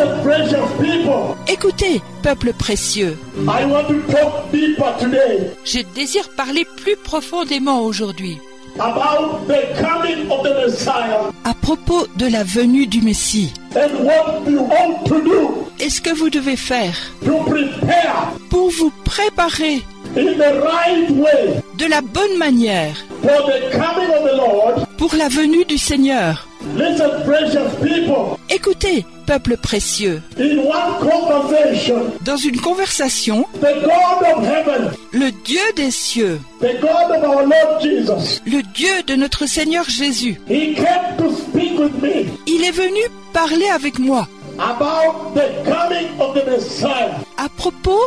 Listen, precious people. Écoutez, peuple précieux. I want to talk deeper today Je désire parler plus profondément aujourd'hui about the coming of the Messiah à propos de la venue du Messie. and what you ought to do Et ce que vous devez faire to prepare pour vous préparer in the right way de la bonne manière for the coming of the Lord. pour la venue du Seigneur. Listen, precious people. Écoutez, peuple précieux, In one conversation, dans une conversation, the God of heaven, le Dieu des cieux, the God of our Lord Jesus, le Dieu de notre Seigneur Jésus, He came to speak with me il est venu parler avec moi about the coming of the Messiah. à propos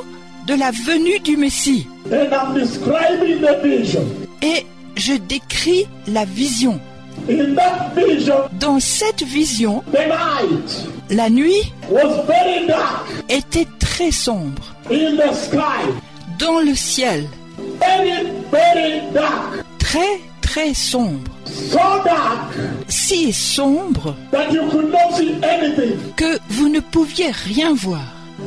de la venue du Messie. And I'm describing the vision. Et je décris la vision. In that vision, Dans cette vision, the night la nuit was very dark était très sombre. in the sky. Dans le ciel, Very, very dark. très très sombre. So dark Si sombre that you could not see anything. que vous ne pouviez rien voir.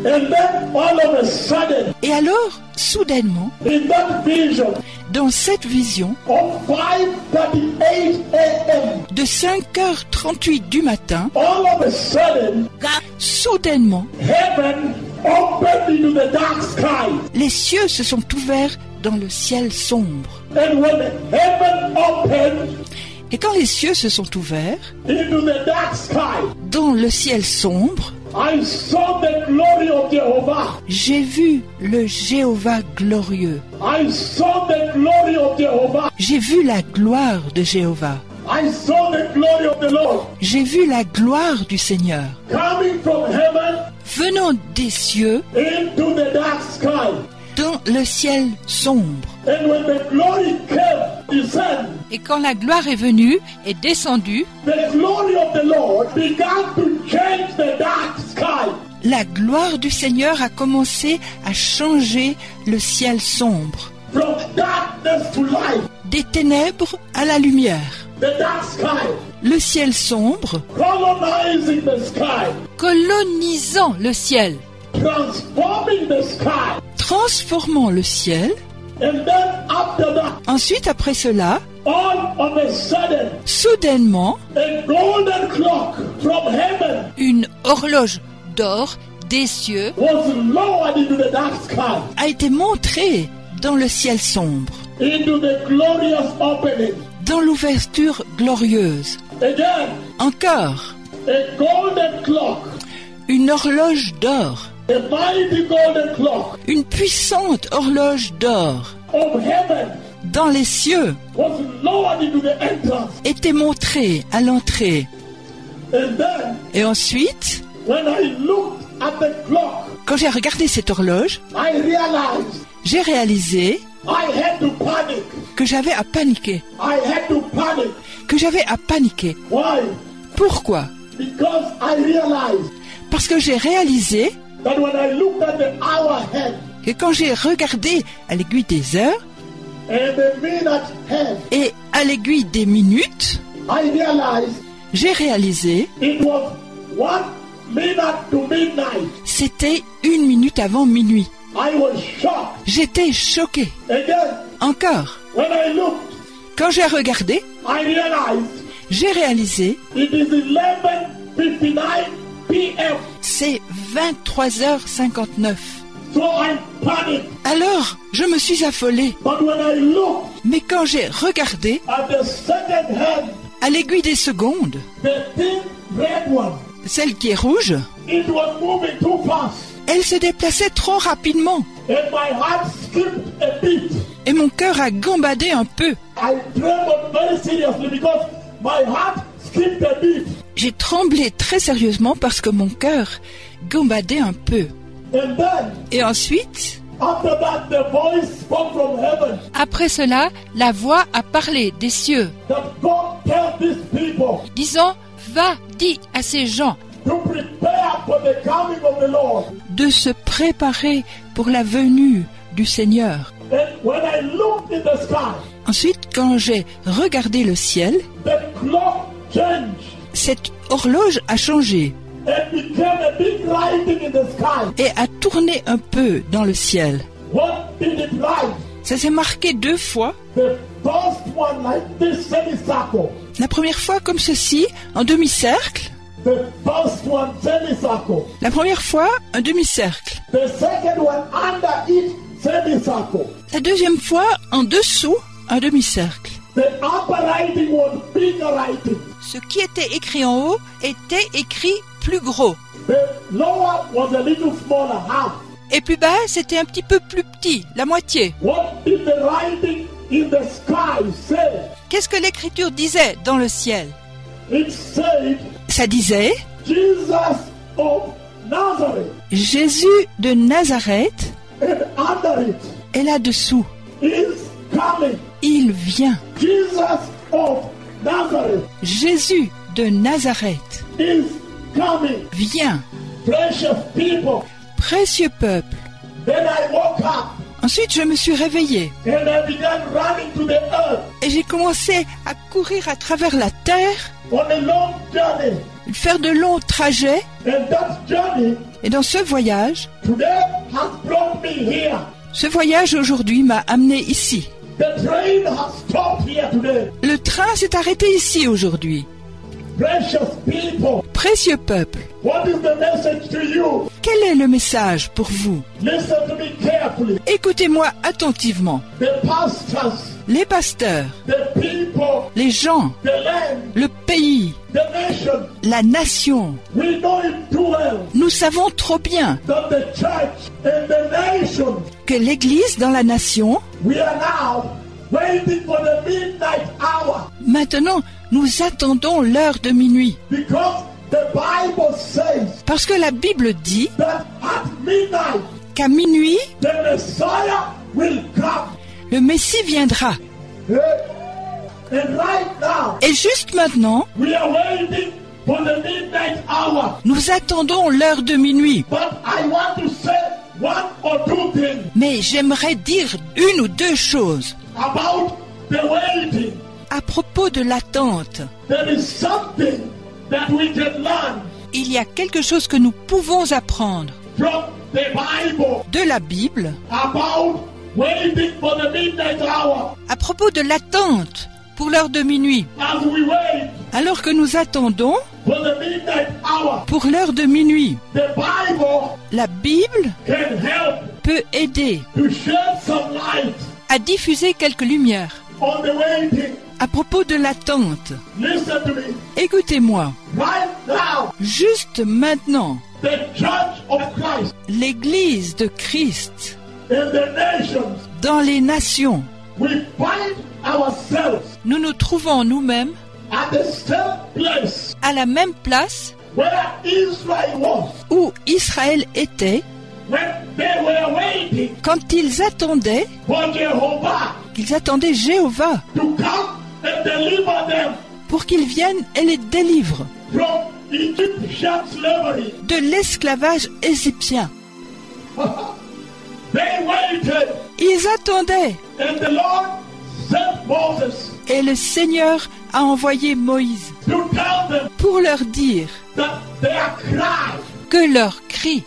And then all of a sudden, Et alors, soudainement, in that vision dans cette vision, of 5:38 a.m., de 5h38 du matin, all of a sudden, soudainement, heaven opened into the dark sky. les cieux se sont ouverts dans le ciel sombre. And when heaven opened Et quand les cieux se sont ouverts into the dark sky, dans le ciel sombre, I saw the glory of Jehovah. j'ai vu le Jéhovah glorieux. I saw the glory of Jehovah. J'ai vu la gloire de Jéhovah. I saw the glory of the Lord J'ai vu la gloire du Seigneur coming from heaven venant des cieux into the dark sky. dans le ciel sombre. And when the glory came, descend, Et quand la gloire est venue et descendue, the glory of the Lord began to change the dark sky. la gloire du Seigneur a commencé à changer le ciel sombre, From darkness to light, des ténèbres à la lumière. the dark sky, Le ciel sombre colonizing the sky, colonisant le ciel, transforming the sky. transformant le ciel. And then after that, Ensuite, après cela, all of a sudden, soudainement, a golden clock from heaven une horloge d'or des cieux was lowered into the dark sky, a été montrée dans le ciel sombre, into the glorious opening. dans l'ouverture glorieuse. Again, Encore, a golden clock, une horloge d'or, a mighty golden clock une puissante horloge d'or of heaven dans les cieux was lowered into the entrance. était montrée à l'entrée. And then, Et ensuite, when I looked at the clock, quand j'ai regardé cette horloge, I realized j'ai réalisé I had to panic. que j'avais à paniquer. I had to panic. Que j'avais à paniquer. Why? Pourquoi? Because I realized Parce que j'ai réalisé that when I looked at the hour hand que quand j'ai regardé à l'aiguille des heures and the minute hand, et à l'aiguille des minutes, I realized j'ai réalisé it was 1 minute to midnight. c'était 1 minute avant minuit. I was shocked. J'étais choqué. Again, Encore, when I looked, quand j'ai regardé, I realized j'ai réalisé it is 11:59 p.m. c'est 23h59. So I panicked. Alors, je me suis affolé. But when I looked Mais quand j'ai regardé at the second hand, à l'aiguille des secondes, the thin red one, celle qui est rouge, it was moving too fast. elle se déplaçait trop rapidement. And my heart skipped a bit. Et mon cœur a gambadé un peu. I trembled very seriously because my heart skipped a bit. J'ai tremblé très sérieusement parce que mon cœur gambadait un peu. And then, Et ensuite, after that, the voice spoke from heaven après cela, la voix a parlé des cieux, that God tell these people disant « Va, dis à ces gens to prepare for the coming of the Lord. de se préparer pour la venue du Seigneur. » And when I looked in the sky, Ensuite, quand j'ai regardé le ciel, the clock changed. cette horloge a changé. and became a big writing in the sky. et a tourné un peu dans le ciel. What did it write? Ça s'est marqué 2 fois. The first one like this semicircle. La première fois comme ceci, en demi-cercle. The first one semicircle. La première fois, un demi-cercle. The second one under it semicircle. La deuxième fois, en dessous, un demi-cercle. The upper writing was bigger writing. Ce qui était écrit en haut était écrit plus gros. The lower was a little smaller, half. Et plus bas, c'était un petit peu plus petit, la moitié. What did the writing in the sky say? Qu'est-ce que l'écriture disait dans le ciel? It said, Ça disait, Jesus of Nazareth. Jésus de Nazareth And under it est là-dessous. is coming. Il vient. Jesus of Nazareth Jésus de Nazareth is coming. vient. Precious people. Précieux peuple. Then I woke up Ensuite, je me suis réveillée and I began running to the earth et j'ai commencé à courir à travers la terre, on a long journey. faire de longs trajets. And that journey Et dans ce voyage, today has brought me here. ce voyage aujourd'hui m'a amené ici. The train has stopped here today. Le train s'est arrêté ici aujourd'hui. Precious people. Précieux peuple, What is the message to you? quel est le message pour vous? Listen to me carefully. Écoutez-moi attentivement. The pastors, Les pasteurs, the people, les gens, the land, le pays, the nation. la nation, We know it too well nous savons trop bien that the church and the nation, que l'Église dans la nation, we are now waiting for the midnight hour maintenant, nous attendons l'heure de minuit. because the Bible says Parce que la Bible dit that at midnight qu'à minuit, the Messiah will come. le Messie viendra. And right now, Et juste maintenant, we are waiting for the midnight hour. nous attendons l'heure de minuit. But I want to say one or two things Mais j'aimerais dire 1 ou 2 choses about the waiting. à propos de l'attente. There is something that we can learn Il y a quelque chose que nous pouvons apprendre from the Bible de la Bible about waiting for the midnight hour. à propos de l'attente pour l'heure de minuit. As we wait Alors que nous attendons for the midnight hour, pour l'heure de minuit, the Bible la Bible can help peut aider to shed some light à diffuser quelques lumières on the waiting. à propos de l'attente. Listen to me. Écoutez-moi, Right now, juste maintenant, the Church of Christ l'Église de Christ in the nations, dans les nations, we find ourselves nous nous trouvons nous-mêmes at the same place à la même place where Israel was où Israël était when they were waiting quand ils attendaient for Jehovah Jéhovah to come and deliver them pour qu'il vienne et les délivre from Egyptian slavery. de l'esclavage égyptien. They waited, Ils attendaient and the Lord sent Moses et le Seigneur a envoyé Moïse to tell them pour leur dire that their cry, que leur cri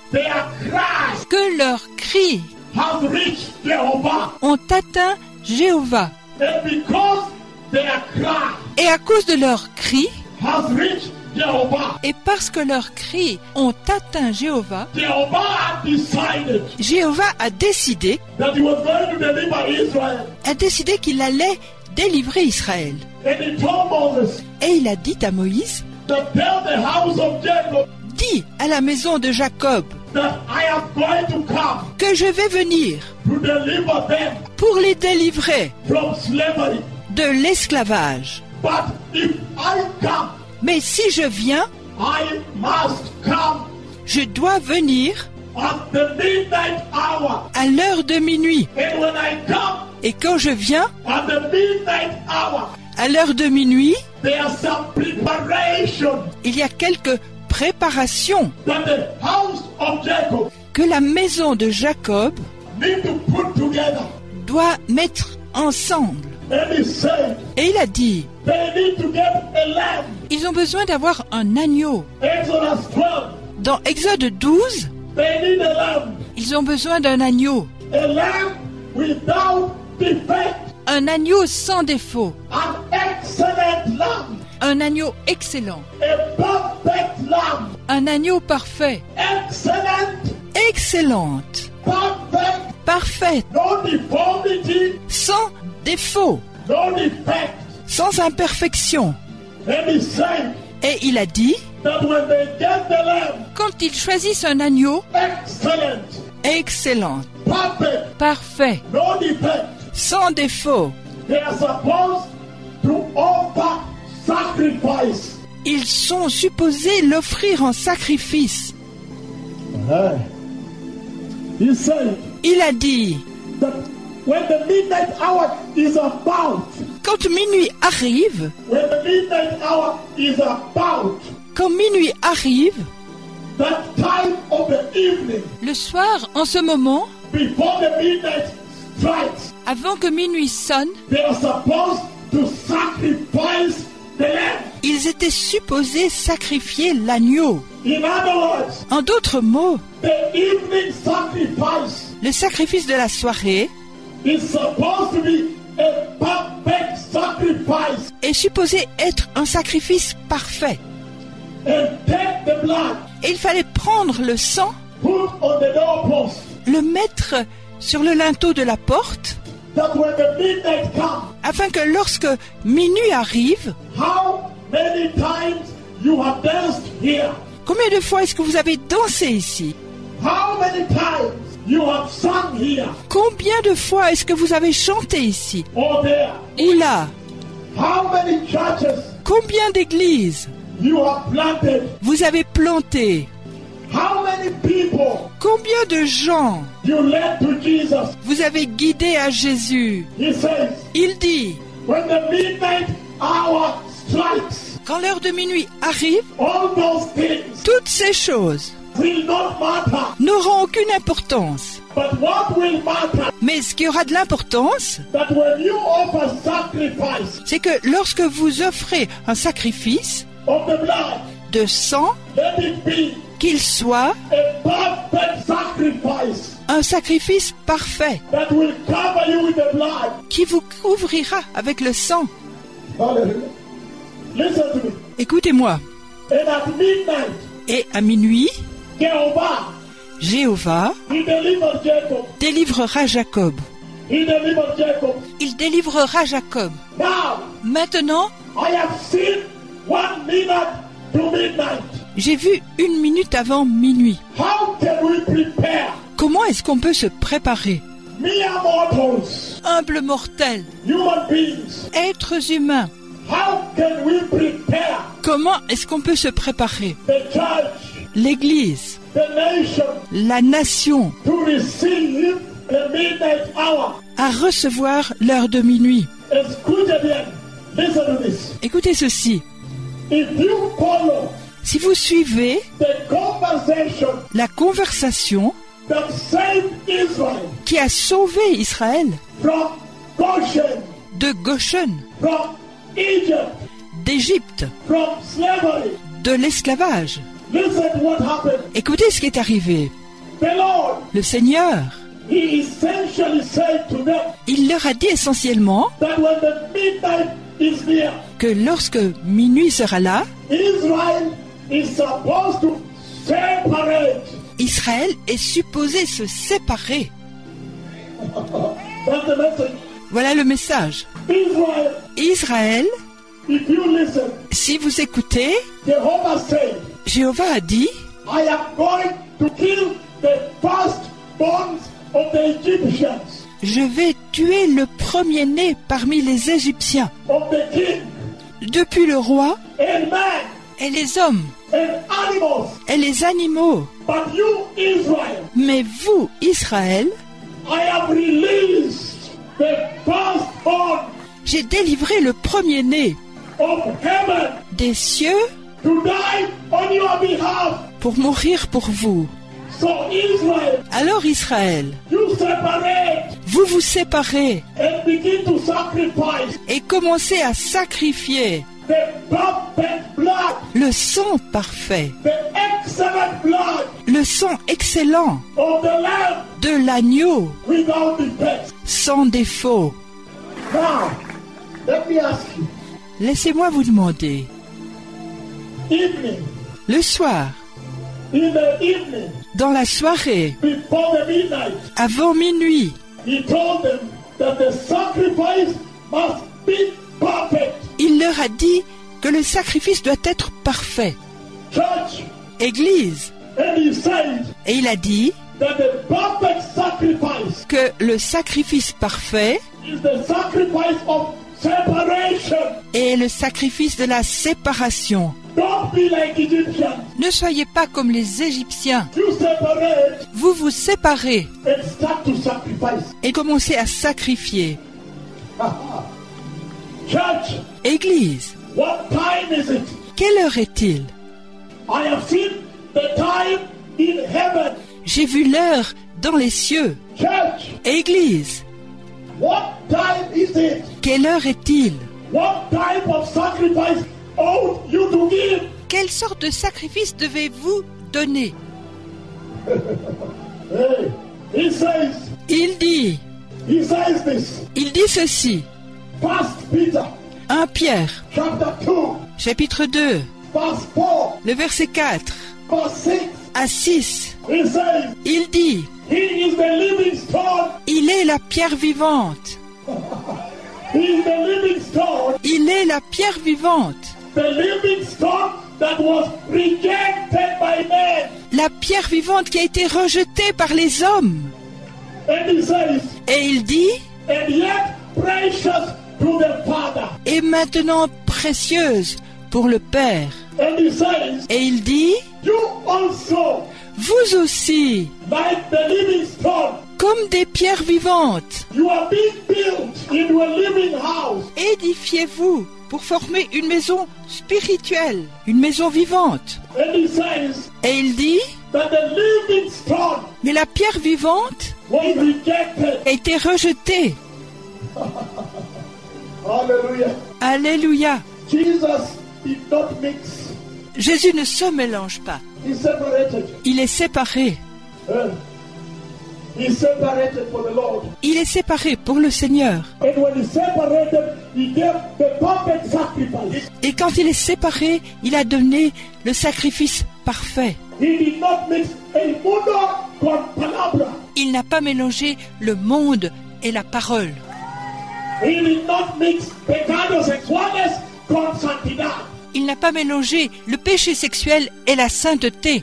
has reached Jehovah. ont atteint Jéhovah. And because their cry Et à cause de leur cri, has reached Jehovah, et parce que leurs cris ont atteint Jéhovah, Jehovah had decided Jéhovah a décidé that he was going to deliver Israel. qu'il allait délivrer Israël. And he told Moses Et il a dit à Moïse, to tell the house of Jacob dis à la maison de Jacob that I am going to come que je vais venir to deliver them pour les délivrer from slavery. de l'esclavage. But if I come, Mais si je viens, I must come je dois venir at the midnight hour. à l'heure de minuit. And when I come Et quand je viens at the midnight hour, à l'heure de minuit, there's some preparation il y a quelques préparations that the house of Jacob que la maison de Jacob need to put together. doit mettre ensemble. And he said Et il a dit, they need to get a lamb. ils ont besoin d'avoir un agneau. Exodus 12, Dans Exode 12, they need a lamb. ils ont besoin d'un agneau. A lamb without defect. Un agneau sans défaut. An excellent lamb. Un agneau excellent. A perfect lamb. Un agneau parfait. Excellent. Excellente. Perfect. Parfaite. No deformity. Sans défaut. No defect. Sans imperfection. And he said Et il a dit, that when they get the lamb, quand ils choisissent un agneau excellent, excellent, perfect, parfait, no defect, sans défaut, they are supposed to offer sacrifice. ils sont supposés l'offrir en sacrifice. He said Il a dit, that when the midnight hour is about, quand minuit arrive, when the midnight hour is about, quand minuit arrive, that time of the evening, le soir, en ce moment, before the midnight strikes, avant que minuit sonne, they are supposed to sacrifice the lamb. ils étaient supposés sacrifier l'agneau. In other words, En d'autres mots, the evening sacrifice le sacrifice de la soirée is supposed to be a perfect sacrifice. est supposé être un sacrifice parfait. And take the blood, Et il fallait prendre le sang, put on the doorpost, le mettre sur le linteau de la porte, that when the midnight comes, afin que lorsque minuit arrive, how many times you have danced here? combien de fois est-ce que vous avez dansé ici? How many times you have sung here Combien de fois est-ce que vous avez chanté ici? or there? Ou là? How many churches Combien d'églises you have planted? vous avez planté? How many people Combien de gens you led to Jesus? vous avez guidés à Jésus? He says, Il dit, when the midnight hour strikes, quand l'heure de minuit arrive, all those things toutes ces choses will not matter. n'auront aucune importance. But what will matter, Mais ce qui aura de l'importance, that when you offer sacrifice c'est que lorsque vous offrez un sacrifice of the blood, de sang, let it be qu'il soit a perfect sacrifice un sacrifice parfait that will cover you with the blood. qui vous couvrira avec le sang. Hallelujah. Listen to me. Écoutez-moi. And at midnight, Et à minuit, Jehovah, Jéhovah he delivered Jacob. délivrera Jacob. He delivered Jacob. Il délivrera Jacob. Now, Maintenant, I have seen 1 minute to midnight. j'ai vu 1 minute avant minuit. How can we prepare? Comment est-ce qu'on peut se préparer? Mere mortals, Humbles mortels, human beings, êtres humains, how can we prepare comment est-ce qu'on peut se préparer? the church, L'Église, the nation, la nation, to receive the midnight hour? à recevoir l'heure de minuit. Escucha bien. Listen to this. Écoutez ceci. If you follow Si vous suivez the conversation la conversation that saved Israel qui a sauvé Israël from Goshen, de Goshen, from Egypt, d'Égypte, from slavery, de l'esclavage, listen to what happened. écoutez ce qui est arrivé. The Lord, Le Seigneur, He essentially said to them il leur a dit essentiellement that when the midnight is near, que lorsque minuit sera là, Israel is supposed to separate. Israël est supposé se séparer. That's the message. Voilà le message. Israel, Israël, if you listen, si vous écoutez, Jehovah said, Jéhovah a dit, I am going to kill the firstborns of the Egyptians, je vais tuer le premier-né parmi les Égyptiens, of the king, depuis le roi and man, et les hommes and animals. et les animaux. But you, Israel, Mais vous, Israël, I have released the firstborn j'ai délivré le premier-né of heaven des cieux to die on your behalf. pour mourir pour vous. So Israel, Alors Israël, you separate vous vous séparez and begin to sacrifice et commencez à sacrifier the perfect blood, le sang parfait, the excellent blood le sang excellent of the Lamb de l'agneau, without defect. sans défaut. Now, let me ask you, Laissez-moi vous demander, evening, le soir, in the evening, dans la soirée, before the midnight, avant minuit, he told them that the sacrifice must be perfect. il leur a dit que le sacrifice doit être parfait. Church, Église, and he said et il a dit that the perfect sacrifice que le sacrifice parfait is the sacrifice of separation. est le sacrifice de la séparation. Don't be like Egyptians. Ne soyez pas comme les Égyptiens. You separate Vous vous séparez and start to sacrifice. et commencez à sacrifier. Church, Église, what time is it? quelle heure est-il? I have seen the time in heaven. J'ai vu l'heure dans les cieux. Church, Église, what time is it? quelle heure est-il? What type of sacrifice ought you to give? Quelle sorte de sacrifice devez-vous donner? Hey, he says this. Il dit ceci. 1 Peter 1 Pierre, chapter 2, chapitre 2, verse 4, le verset 4 verse 6. à 6. He says, Il dit, he is the living stone. il est la pierre vivante. He is the living stone. Il est la pierre vivante. The living stone that was rejected by men. La pierre vivante qui a été rejetée par les hommes. And he says, Et il dit, and yet precious to the Father. et maintenant précieuse pour le Père. And he says, Et il dit, you also, vous aussi, like the living stone, comme des pierres vivantes, you are being built into a living house. édifiez-vous pour former une maison spirituelle, une maison vivante. And he says Et il dit, that the living stone mais la pierre vivante was rejected. a été rejetée. Hallelujah. Alléluia. Jesus did not mix. Jésus ne se mélange pas. He separated. Il est séparé. He separated for the Lord. Il est séparé pour le Seigneur. And when he separated, he gave the perfect sacrifice. Et quand il est séparé, il a donné le sacrifice parfait. He did not mix el mundo con palabra. Il n'a pas mélangé le monde et la parole. He did not mix pecados sexuales con santidad. Il n'a pas mélangé le péché sexuel et la sainteté.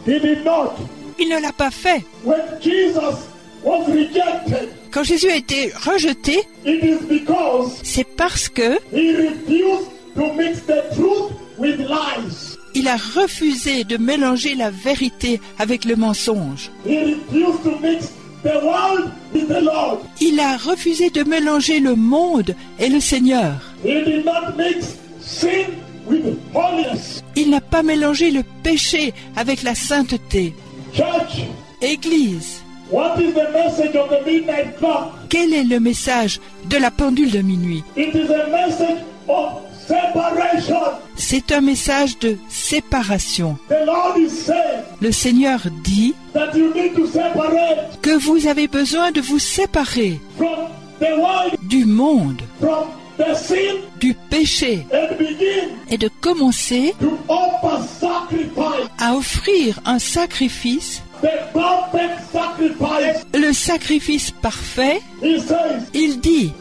He did not. Il ne l'a pas fait. When Jesus was rejected, Quand Jésus a été rejeté, it is because c'est parce que he refused to mix the truth with lies. il a refusé de mélanger la vérité avec le mensonge. He refused to mix the world with the Lord. Il a refusé de mélanger le monde et le Seigneur. He did not mix sin with holiness. Il n'a pas mélangé le péché avec la sainteté. Church, Église, what is the message of the midnight clock? quel est le message de la pendule de minuit? It is a message of separation. C'est un message de séparation. The Lord is saying Le Seigneur dit that you need to separate que vous avez besoin de vous séparer from the world, du monde, from the sin, du péché, and begin et de commencer to offer sacrifice, à offrir un sacrifice, the perfect sacrifice. le sacrifice parfait. He says, Il dit,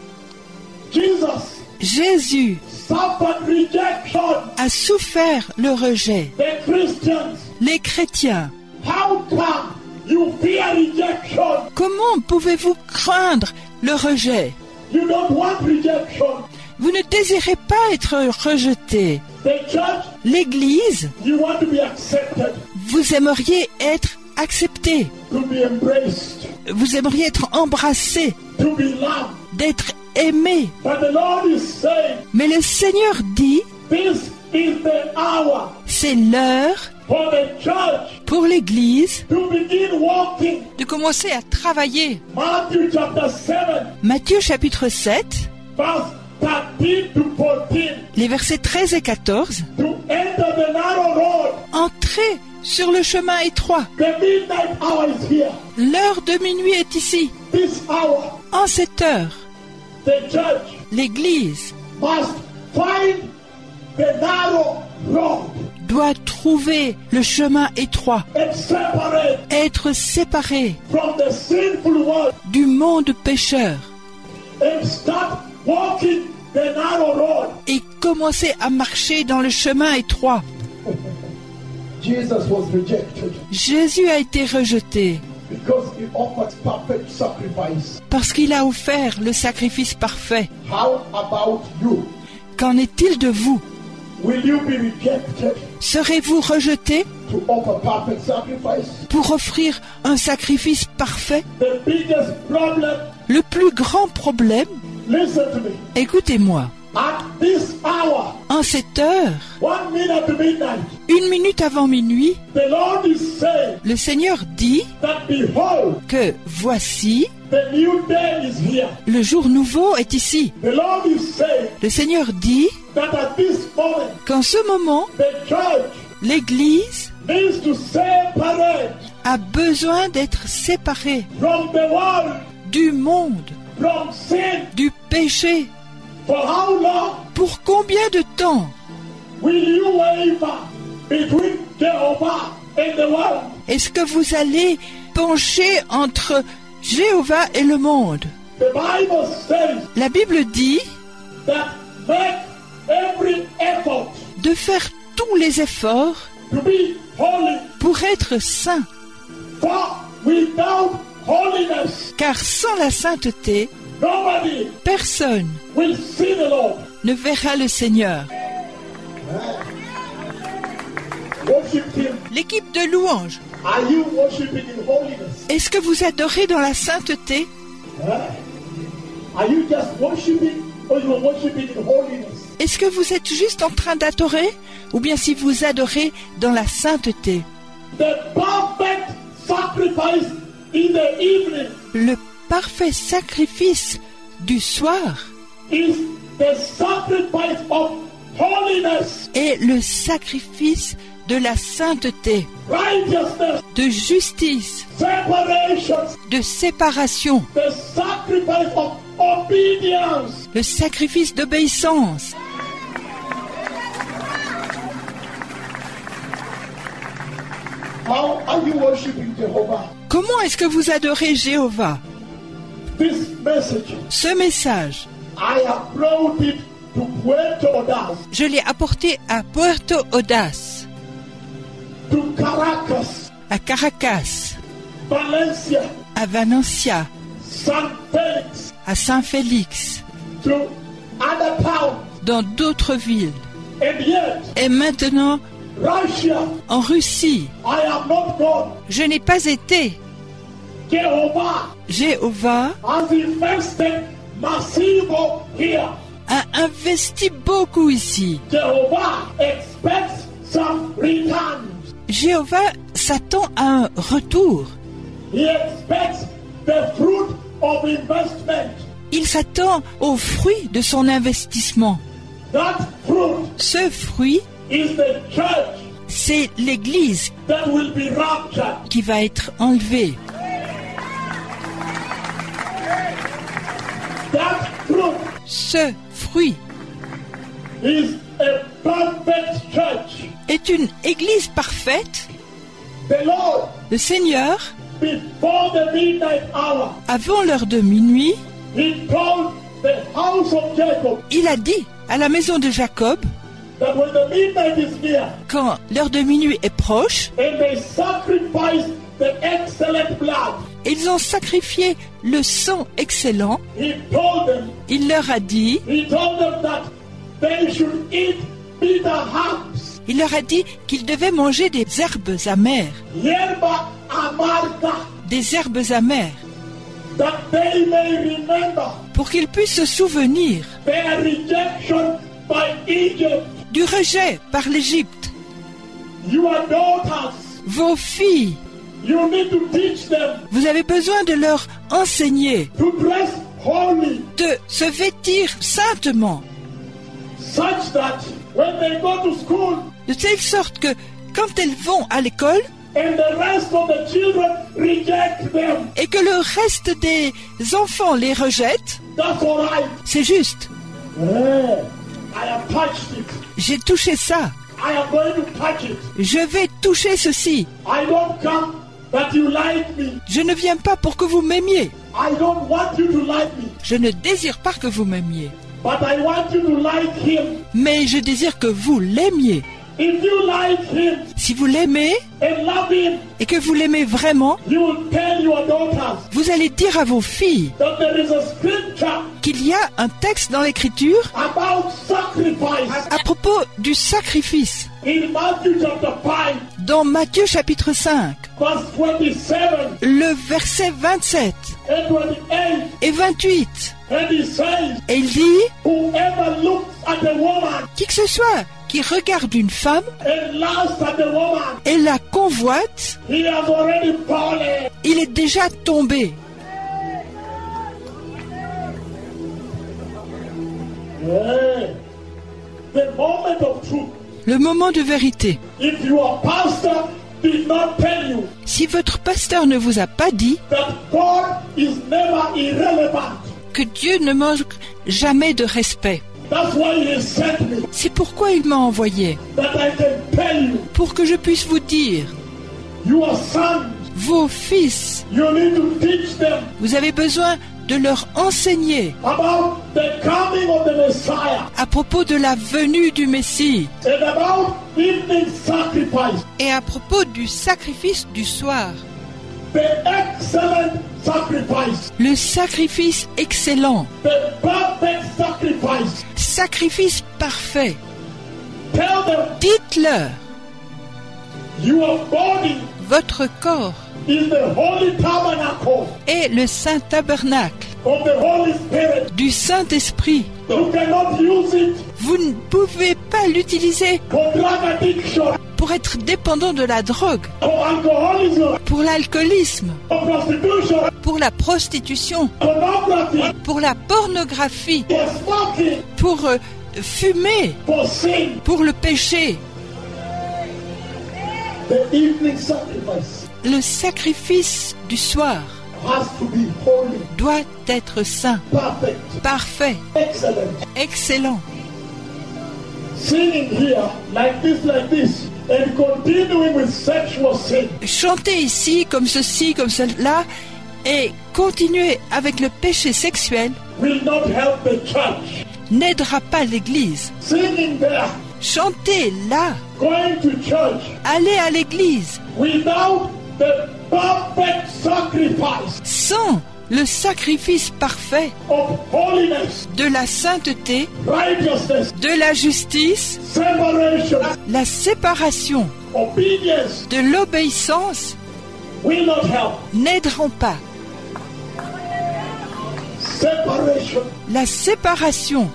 Jesus Jésus suffered rejection. a souffert le rejet. The Christians, Les chrétiens, how come you fear rejection? comment pouvez-vous craindre le rejet? You don't want rejection. Vous ne désirez pas être rejeté. The church, L'Église, you want to be accepted, vous aimeriez être accepté. to be embraced, Vous aimeriez être embrassé, to be loved. d'être aimé. But the Lord is saying, Mais le Seigneur dit, this is the hour c'est l'heure for the church pour l'Église to begin walking. de commencer à travailler. Matthew chapter 7, Matthieu chapitre 7, verse 13 to 14. Les versets 13 et 14. To enter the narrow road. Entrez sur le chemin étroit. The midnight hour is here. L'heure de minuit est ici. This hour, En cette heure, the church l'Église must find the narrow road doit trouver le chemin étroit, and separate être séparée from the sinful world du monde pécheur and start walking the narrow road. et commencer à marcher dans le chemin étroit. Jesus was rejected Jésus a été rejeté because he offered perfect sacrifice. parce qu'il a offert le sacrifice parfait. How about you? Qu'en est-il de vous? Will you be rejected Serez-vous rejeté to offer perfect sacrifice? pour offrir un sacrifice parfait? The biggest problem, Le plus grand problème, listen to me, écoutez-moi, at this hour, en cette heure, 1 minute to midnight, 1 minute avant minuit, the Lord is saying le Seigneur dit that behold, que voici, the new day is here. le jour nouveau est ici. The Lord is saying Le Seigneur dit that at this moment, qu'en ce moment, the church l'Église needs to separate a besoin d'être séparée from the world, du monde, from sin. du péché. For how long Pour combien de temps will you waver between Jehovah and the world? est-ce que vous allez pencher entre Jéhovah et le monde? The Bible says La Bible dit that make every effort de faire tous les efforts to be holy. pour être saint, For without holiness, car sans la sainteté, nobody personne will see the Lord. ne verra le Seigneur. Worship Him. L'équipe de louanges, Are you worshiping in holiness? est-ce que vous adorez dans la sainteté? Are you just worshiping or you are worshiping in holiness? Est-ce que vous êtes juste en train d'adorer ou bien si vous adorez dans la sainteté? The perfect sacrifice in the evening Le parfait sacrifice du soir is the sacrifice of holiness, est le sacrifice de la sainteté, righteousness, de justice, separation, de séparation, the sacrifice of obedience. le sacrifice d'obéissance. How are you worshiping Jehovah? Comment est-ce que vous adorez Jéhovah? This message, Ce message, I have brought it to Puerto Ordaz, je l'ai apporté à Puerto Ordaz, to Caracas, à Caracas, Valencia, à Valencia, San Felix, à Saint-Félix, to other towns, dans d'autres villes. and yet Et maintenant, Russia, en Russie, I have not gone. je n'ai pas été. Jehovah Jéhovah has invested massivo here. a investi beaucoup ici. Jehovah expects some returns. Jéhovah s'attend à un retour. He expects the fruit of investment. Il s'attend au fruit de son investissement. That fruit Ce fruit, is the church c'est l'Église that will be raptured. qui va être enlevée. That fruit Ce fruit is a perfect church. est une Église parfaite. The Lord, Le Seigneur, before the midnight hour, avant l'heure de minuit, He told the house of Jacob il a dit à la maison de Jacob, that when the midnight is near quand l'heure de minuit est proche, and they sacrifice the excellent blood, ils ont sacrifié le sang excellent. He told them Il leur a dit, that they should eat bitter herbs, il leur a dit qu'ils devaient manger des herbes amères, yerba amarga, des herbes amères, that they may remember pour qu'ils puissent se souvenir their rejection by Egypt. du rejet par l'Égypte. Your daughters, Vos filles, you need to teach them vous avez besoin de leur enseigner to dress holy, de se vêtir saintement, such that when they go to school de telle sorte que quand elles vont à l'école and the rest of the children reject them, et que le reste des enfants les rejettent, that's all right. c'est juste. I have touched it. J'ai touché ça. I am going to touch it. Je vais toucher ceci. I don't come that you like me. Je ne viens pas pour que vous m'aimiez. I don't want you to like me. Je ne désire pas que vous m'aimiez. But I want you to like him. Mais je désire que vous l'aimiez. If you like him Si vous l'aimez and love him, et que vous l'aimez vraiment, you will tell your daughters vous allez dire à vos filles that there is a scripture qu'il y a un texte dans l'Écriture about sacrifice à propos du sacrifice. in Matthew chapter 5, Dans Matthieu chapitre 5, verse 27 le verset 27 and 28. et 28. And he says, Et il dit, whoever looks at a woman qui que ce soit qui regarde une femme and lusts at a woman, et la convoite, he has already fallen. il est déjà tombé. Yeah. The moment of truth. Le moment de vérité. If your pastor did not tell you Si votre pasteur ne vous a pas dit that God is never irrelevant, que Dieu ne manque jamais de respect, that's why he sent me, c'est pourquoi il m'a envoyé, that I can tell you, pour que je puisse vous dire, your sons, vos fils, you need to teach them vous avez besoin de leur enseigner about the coming of the Messiah à propos de la venue du Messie and about evening sacrifice, et à propos du sacrifice du soir, the excellent sacrifice, le sacrifice excellent, the perfect sacrifice. sacrifice parfait. Tell them Dites-leur, your body votre corps is the holy tabernacle est le saint tabernacle of the Holy Spirit. du Saint-Esprit. You cannot use it Vous ne pouvez pas l'utiliser for drug addiction, pour être dépendant de la drogue, for alcoholism, pour l'alcoolisme, for prostitution, pour la prostitution, pornography, pour la pornographie, for smoking, pour fumer, for sin. pour le péché. The evening sacrifice Le sacrifice du soir has to be holy, doit être saint, perfect, parfait, excellent. excellent. Singing here like this, and continuing with sexual sin Chanter ici comme ceci, comme cela, et continuer avec le péché sexuel will not help the church. n'aidera pas l'Église. Singing there, Chanter là, going to church aller à l'Église, without the perfect sacrifice sans le sacrifice parfait of holiness, de la sainteté, righteousness, de la justice, separation, la séparation, obedience de l'obéissance, will not help. n'aideront pas. Separation. La séparation,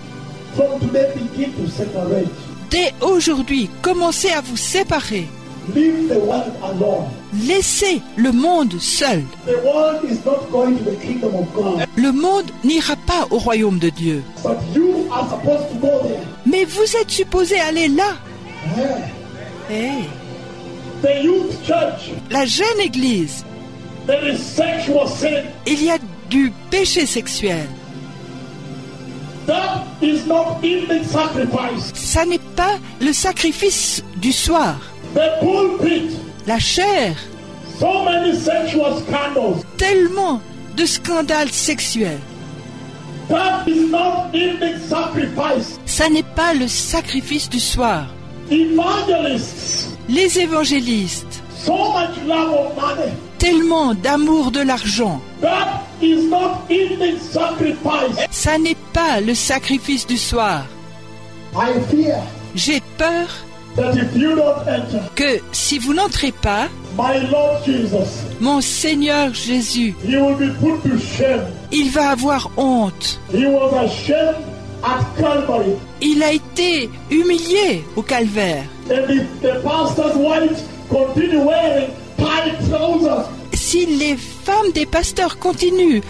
From today, begin to separate. dès aujourd'hui, commencez à vous séparer. Leave the world alone. Laissez le monde seul. The world is not going to the kingdom of God, Le monde n'ira pas au royaume de Dieu. but you are supposed to go there. Mais vous êtes supposé aller là. Hey. The youth church, La jeune église, there is sexual sin. il y a du péché sexuel. That is not evening sacrifice. Ça n'est pas le sacrifice du soir. The pulpit, La chair, so many sexual scandals. tellement de scandales sexuels. That is not evening sacrifice. Ça n'est pas le sacrifice du soir. Evangelists, Les évangélistes, so much love of money. tellement d'amour de l'argent. That is not evening sacrifice. Ça n'est pas le sacrifice du soir. I fear J'ai peur that if you don't enter, que si vous n'entrez pas, my Lord Jesus, mon Seigneur Jésus, he will be put to shame. il va avoir honte. He was ashamed at Calvary. Il a été humilié au calvaire. And if the pastor's wives continue wearing tight trousers, Si les femmes des pasteurs continuent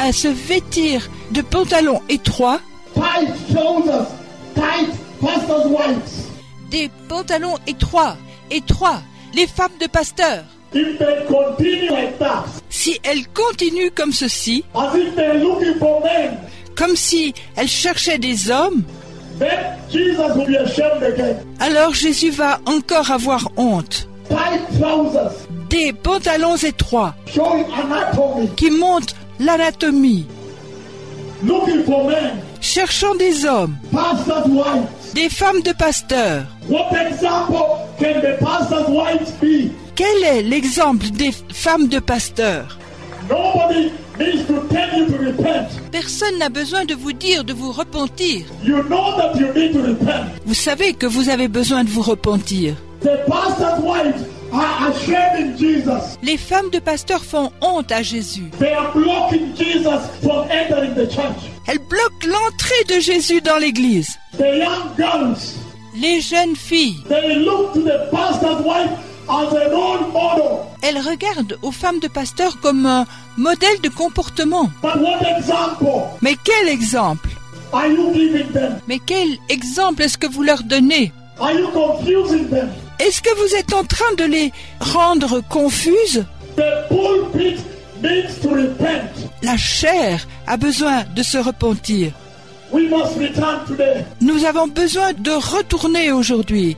à se vêtir de pantalons étroits, tight trousers, tight pastors' wives. des pantalons étroits, les femmes de pasteurs. If they continue like that, Si elles continuent comme ceci, as if they're looking for men, comme si elles cherchaient des hommes, then Jesus will be ashamed again. alors Jésus va encore avoir honte. Tight trousers, Des pantalons étroits showing anatomy, qui montrent l'anatomie, looking for men, cherchant des hommes, pastors' wives. des femmes de pasteurs. What example can the pastors' wives be? Quel est l'exemple des femmes de pasteurs? Nobody needs to tell you to repent. Personne n'a besoin de vous dire de vous repentir. You know that you need to repent. Vous savez que vous avez besoin de vous repentir. The pastors' wives are ashamed in Jesus. Les femmes de pasteurs font honte à Jésus. They are blocking Jesus from entering the church. Elles bloquent l'entrée de Jésus dans l'église. The young girls, Les jeunes filles, they look to the pastor's wife as a role model. elles regardent aux femmes de pasteurs comme un modèle de comportement. But what example Mais quel exemple? are you giving them? Mais quel exemple est-ce que vous leur donnez? Are you confusing them? Est-ce que vous êtes en train de les rendre confuses? The pulpit needs to repent. La chair a besoin de se repentir. We must return today. Nous avons besoin de retourner aujourd'hui.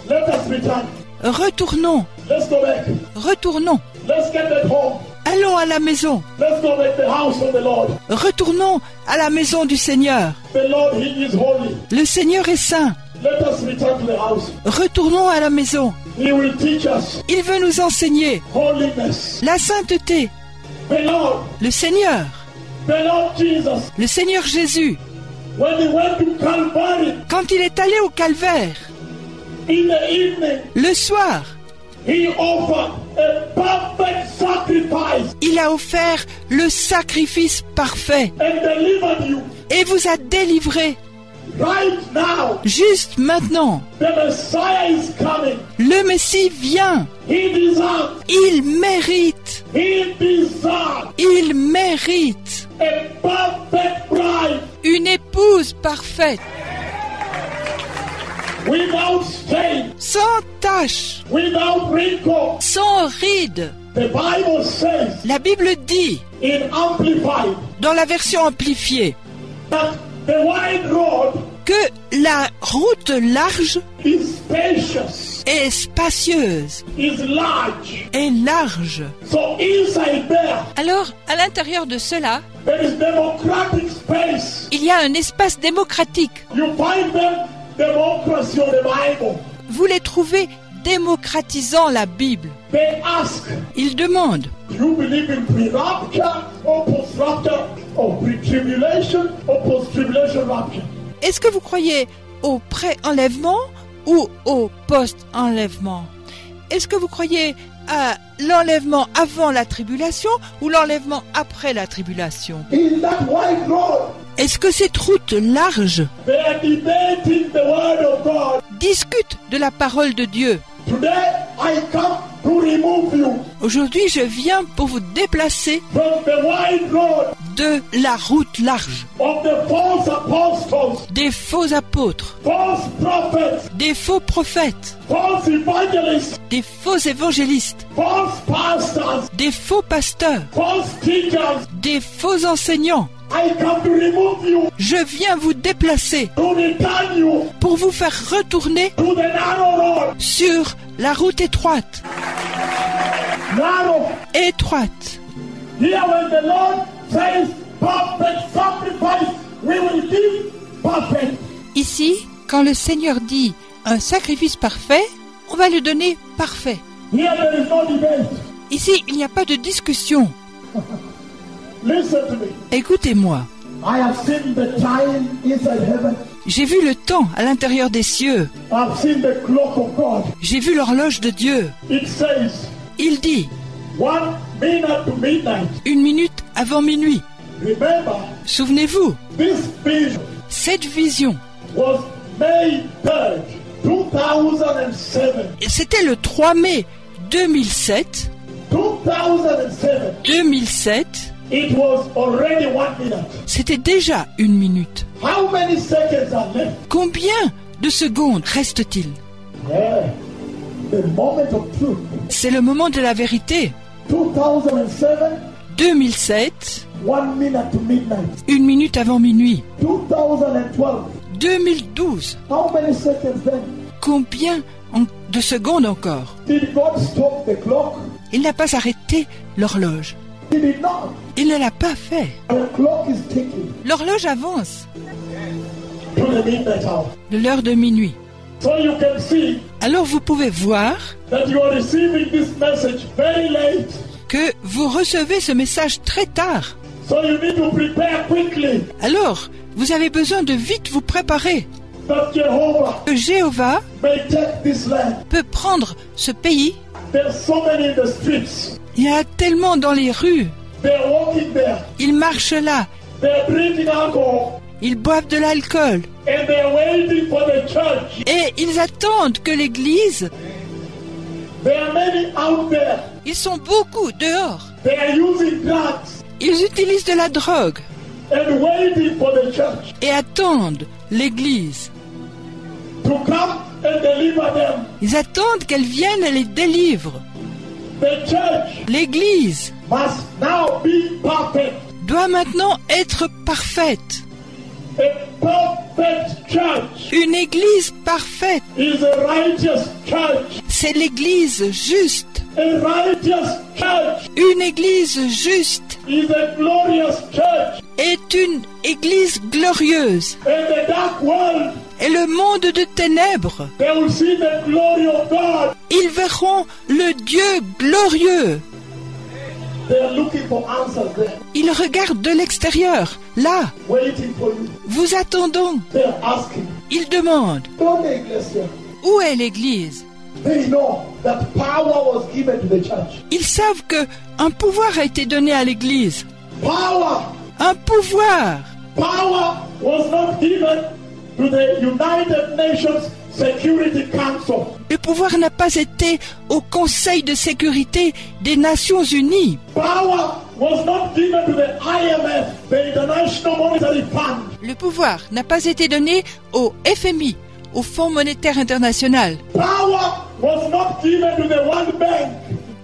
Let us return. Retournons, Let's go back. retournons. Let's get back home. Allons à la maison. Let's go back to the house of the Lord. Retournons à la maison du Seigneur. The Lord, He is holy. Le Seigneur est saint. Let us return to the house. Retournons à la maison. He will teach us Il veut nous enseigner holiness. la sainteté. The Lord, Le Seigneur, Jesus, le Seigneur Jésus, when He went to Calvary quand il est allé au calvaire, in the evening, le soir, He offered a perfect sacrifice il a offert le sacrifice parfait and delivered you. et vous a délivré. Right now, Juste maintenant, the Messiah is coming. le Messie vient. He deserves, Il mérite, il mérite a perfect bride une épouse parfaite, without stain, sans tache, without wrinkle. sans ride. The Bible says La Bible dit, in Amplified dans la version amplifiée, that the wide road que la route large is spacious, est spacieuse, is large. est large. So inside there, Alors, à l'intérieur de cela, there is democratic space. il y a un espace démocratique. You find them democracy of the Bible. Vous les trouvez démocratisant la Bible. They ask, Ils demandent, do you believe in pre-rapture or post-rapture or pre-tribulation or post-tribulation rapture? est-ce que vous croyez au pré-enlèvement ou au post-enlèvement? Est-ce que vous croyez à l'enlèvement avant la tribulation ou l'enlèvement après la tribulation? In that wide road, Est-ce que cette route large they are debating the word of God. discute de la parole de Dieu? Today, I come to remove you Aujourd'hui, je viens pour vous déplacer from the wide road de la route large, of the false apostles, des faux apôtres, false prophets, des faux prophètes, false evangelists, des faux évangélistes, false pastors, des faux pasteurs, false teachers. des faux enseignants. I come to remove you, Je viens vous déplacer to return you pour vous faire retourner to the narrow road. sur la route étroite. Narrow. Étroite. Here when the Lord says perfect sacrifice, we will give perfect. Ici, quand le Seigneur dit un sacrifice parfait, on va le donner parfait. Here there is no debate. Ici, il n'y a pas de discussion. Listen to me. Écoutez-moi. I have seen the time inside heaven. J'ai vu le temps à l'intérieur des cieux. I've seen the clock of God. J'ai vu l'horloge de Dieu. It says Il dit 1 minute to midnight. 1 minute avant minuit. Remember, Souvenez-vous, this vision cette vision, was May 3rd, 2007. c'était le 3 mai 2007. 2007. 2007, It was already 1 minute. C'était déjà 1 minute. How many seconds are left? Combien de secondes reste-t-il? Yeah. The moment of truth. C'est le moment de la vérité. 2007, 2007, 1 minute to midnight. 1 minute avant minuit. 2012, 2012, how many seconds then? combien de secondes encore? Did God stop the clock? Il n'a pas arrêté l'horloge. He did not. Il ne l'a pas fait. The clock is ticking L'horloge avance to the midnight hour. de l'heure de minuit. So you can see Alors vous pouvez voir that you are receiving this message very late. que vous recevez ce message très tard. So you need to prepare quickly Alors, vous avez besoin de vite vous préparer. that Jehovah Que Jéhovah may take this land. peut prendre ce pays. There's so many in the streets. Il y a tellement dans les rues. They're walking there. Ils marchent là. They're drinking alcohol. Ils boivent de l'alcool. And they're waiting for the church. Et ils attendent que l'église... There are many out there. Ils sont beaucoup dehors. They are using drugs Ils utilisent de la drogue and waiting for the church et attendent l'église. to come and deliver them. Ils attendent qu'elle vienne et les délivre. The church L'église must now be perfect. doit maintenant être parfaite. A perfect church Une église parfaite, is a righteous church. c'est l'église juste. A righteous church Une église juste is a glorious church. est une église glorieuse. And the dark world, Et le monde de ténèbres, they will see the glory of God. ils verront le Dieu glorieux. They are looking for answers there, Ils regardent de l'extérieur, là, waiting for you. vous attendons. They are asking, Ils demandent, don't they, Iglesia? où est l'église? They know that power was given to the church. Ils savent que un pouvoir a été donné à l'église. Power, Un pouvoir. power was not given to the United Nations Security Council. Le pouvoir n'a pas été au Conseil de sécurité des Nations Unies. Power was not given to the IMF, the International Monetary Fund. Le pouvoir n'a pas été donné au FMI, au Fonds monétaire international. Power was not given to the World Bank.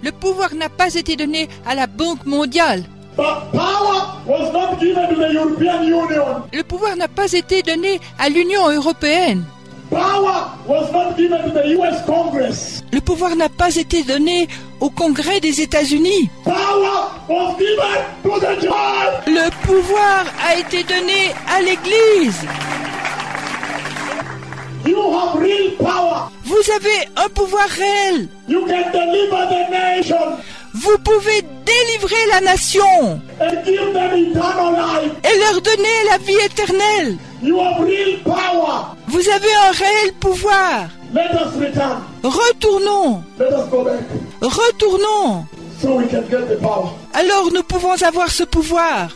Le pouvoir n'a pas été donné à la Banque mondiale. But power was not given to the European Union. Le pouvoir n'a pas été donné à l'Union européenne. Power was not given to the US Congress. Le pouvoir n'a pas été donné au Congrès des États-Unis. Power was given to the church. Le pouvoir a été donné à l'Église. You have real power. Vous avez un pouvoir réel. You can deliver the nation Vous pouvez délivrer la nation and give them eternal life. et leur donner la vie éternelle. You have real power. Vous avez un réel pouvoir. Let us return. Retournons, Let us go back retournons. so we can get the power. Alors nous pouvons avoir ce pouvoir.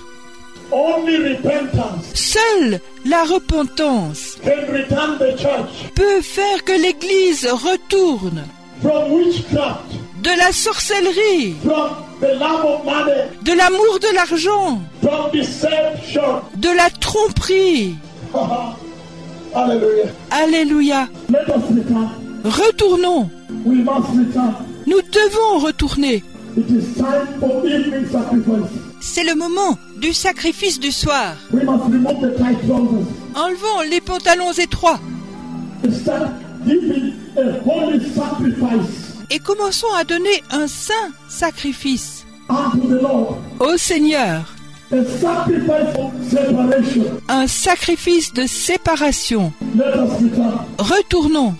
Only repentance Seule la repentance can return the church peut faire que l'Église retourne from witchcraft, de la sorcellerie, from the love of money, de l'amour de l'argent, from deception. de la tromperie. Hallelujah. Alléluia. Let us return. Retournons. We must return. Nous devons retourner. It is time for evening sacrifice. C'est le moment du sacrifice du soir. We must remove the tight trousers Enlevons les pantalons étroits and start giving a holy sacrifice et commençons à donner un saint sacrifice unto the Lord. au Seigneur. A sacrifice of separation. Un sacrifice de séparation. Let us return. Retournons.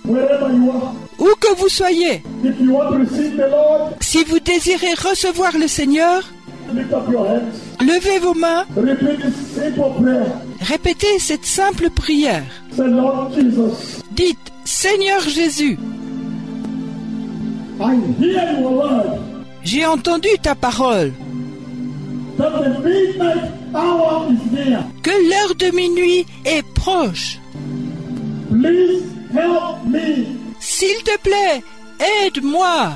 Wherever you are, Où que vous soyez, if you want to receive the Lord, si vous désirez recevoir le Seigneur, lift up your hands. levez vos mains, Repeat this simple prayer. répétez cette simple prière. Say, Lord Jesus, Dites, Seigneur Jésus, I hear your word j'ai entendu ta parole, that the midnight hour is near. que l'heure de minuit est proche. Please help me S'il te plaît, aide-moi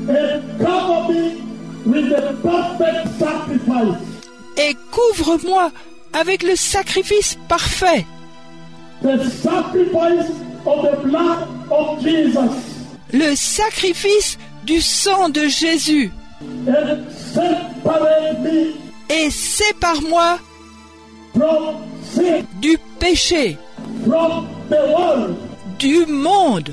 and cover me with the perfect perfect sacrifice. Et couvre-moi avec le sacrifice parfait, The sacrifice of the blood of Jesus. le sacrifice du sang de Jésus, And separate me et sépare-moi from sin, du péché, from the world. du monde.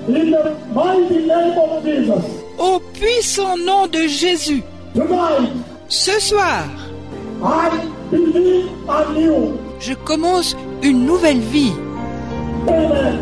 In the mighty name of Jesus. Au puissant nom de Jésus, Tonight, ce soir, I believe anew. je commence une nouvelle vie. Amen.